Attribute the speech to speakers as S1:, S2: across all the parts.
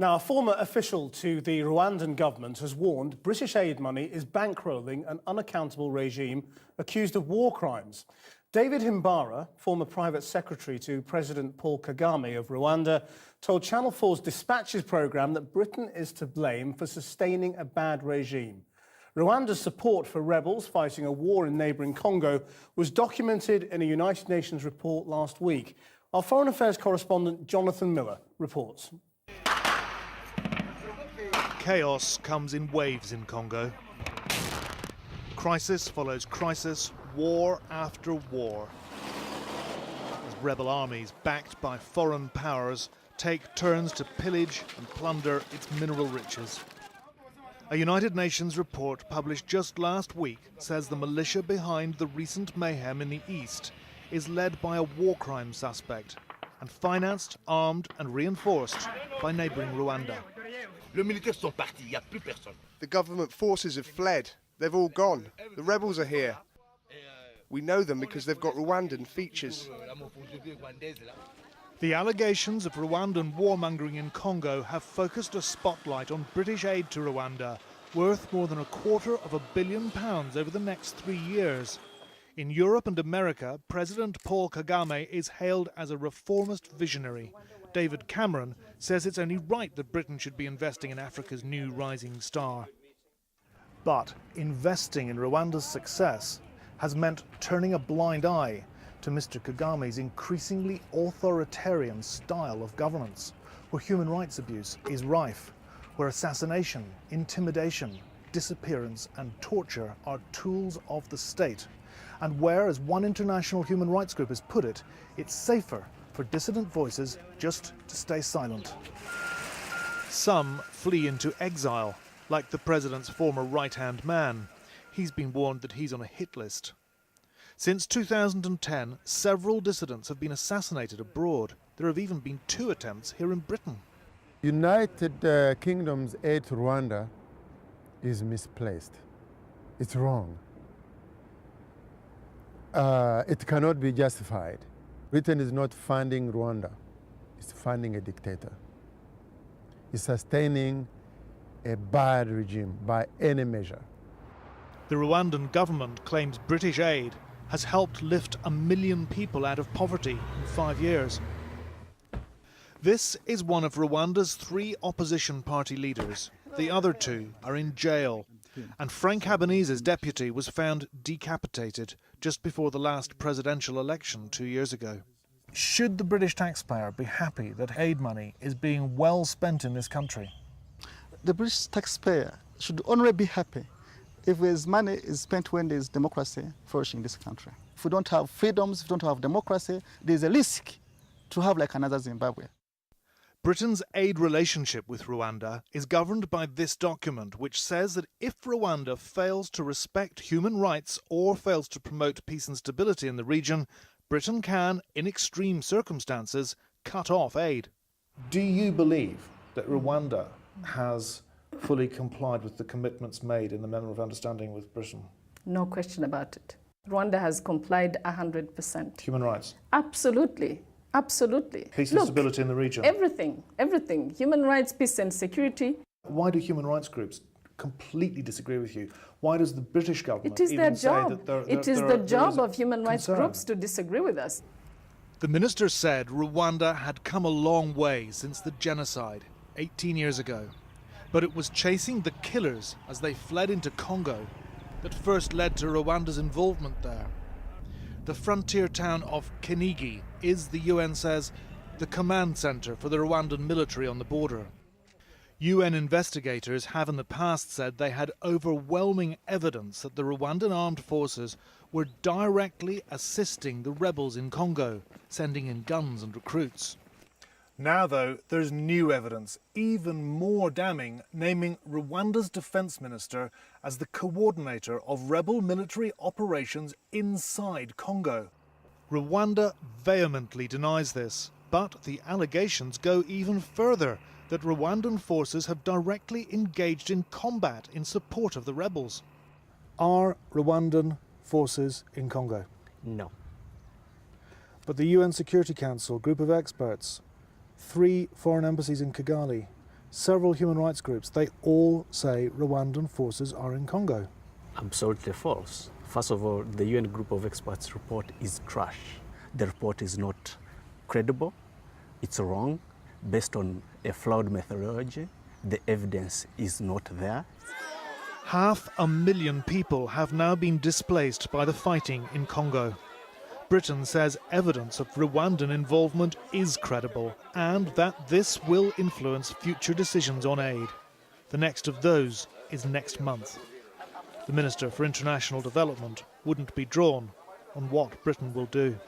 S1: Now, a former official to the Rwandan government has warned British aid money is bankrolling an unaccountable regime accused of war crimes. David Himbara, former private secretary to President Paul Kagame of Rwanda, told Channel 4's Dispatches programme that Britain is to blame for sustaining a bad regime. Rwanda's support for rebels fighting a war in neighbouring Congo was documented in a United Nations report last week. Our Foreign Affairs correspondent Jonathan Miller reports.
S2: Chaos comes in waves in Congo. Crisis follows crisis, war after war. As rebel armies backed by foreign powers take turns to pillage and plunder its mineral riches. A United Nations report published just last week says the militia behind the recent mayhem in the east is led by a war crime suspect and financed, armed and reinforced by neighbouring Rwanda.
S3: The government forces have fled. They've all gone. The rebels are here. We know them because they've got Rwandan features.
S2: The allegations of Rwandan warmongering in Congo have focused a spotlight on British aid to Rwanda, worth more than £250 million over the next 3 years. In Europe and America, President Paul Kagame is hailed as a reformist visionary. David Cameron says it's only right that Britain should be investing in Africa's new rising star. But investing in Rwanda's success has meant turning a blind eye to Mr. Kagame's increasingly authoritarian style of governance, where human rights abuse is rife, where assassination, intimidation, disappearance and torture are tools of the state, and where, as one international human rights group has put it, it's safer for dissident voices just to stay silent. Some flee into exile, like the president's former right-hand man. He's been warned that he's on a hit list. Since 2010, several dissidents have been assassinated abroad. There have even been 2 attempts here in Britain.
S4: United Kingdom's aid to Rwanda is misplaced. It's wrong. It cannot be justified. Britain is not funding Rwanda. It's funding a dictator. It's sustaining a bad regime by any measure.
S2: The Rwandan government claims British aid has helped lift 1 million people out of poverty in 5 years. This is one of Rwanda's 3 opposition party leaders. The other 2 are in jail. And Frank Habenese's deputy was found decapitated just before the last presidential election 2 years ago. Should the British taxpayer be happy that aid money is being well spent in this country?
S5: The British taxpayer should only be happy if his money is spent when there is democracy flourishing in this country. If we don't have freedoms, if we don't have democracy, there is a risk to have like another Zimbabwe.
S2: Britain's aid relationship with Rwanda is governed by this document, which says that if Rwanda fails to respect human rights or fails to promote peace and stability in the region, Britain can, in extreme circumstances, cut off aid. Do you believe that Rwanda has fully complied with the commitments made in the Memorandum of Understanding with Britain?
S6: No question about it. Rwanda has complied 100%.
S2: Human rights?
S6: Absolutely. Absolutely.
S2: Peace and stability in the region?
S6: Everything, everything. Human rights, peace and security.
S2: Why do human rights groups completely disagree with you? Why does the British government
S6: It is their
S2: even say
S6: job.
S2: that
S6: It is the job of human rights groups to disagree with us.
S2: The minister said Rwanda had come a long way since the genocide 18 years ago. But it was chasing the killers as they fled into Congo that first led to Rwanda's involvement there. The frontier town of Kinigi is, the UN says, the command centre for the Rwandan military on the border. UN investigators have in the past said they had overwhelming evidence that the Rwandan armed forces were directly assisting the rebels in Congo, sending in guns and recruits. Now, though, there's new evidence, even more damning, naming Rwanda's defence minister as the coordinator of rebel military operations inside Congo. Rwanda vehemently denies this, but the allegations go even further, that Rwandan forces have directly engaged in combat in support of the rebels. Are Rwandan forces in Congo?
S7: No.
S2: But the UN Security Council, group of experts, 3 foreign embassies in Kigali, several human rights groups, they all say Rwandan forces are in Congo.
S7: Absolutely false. First of all, the UN Group of Experts report is trash. The report is not credible, it's wrong, based on a flawed methodology. The evidence is not there.
S2: 500,000 people have now been displaced by the fighting in Congo. Britain says evidence of Rwandan involvement is credible and that this will influence future decisions on aid. The next of those is next month. The Minister for International Development wouldn't be drawn on what Britain will do.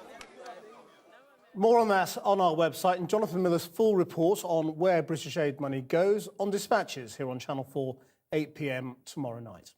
S1: More on that on our website, and Jonathan Miller's full report on where British aid money goes on Dispatches here on Channel 4, 8 p.m. tomorrow night.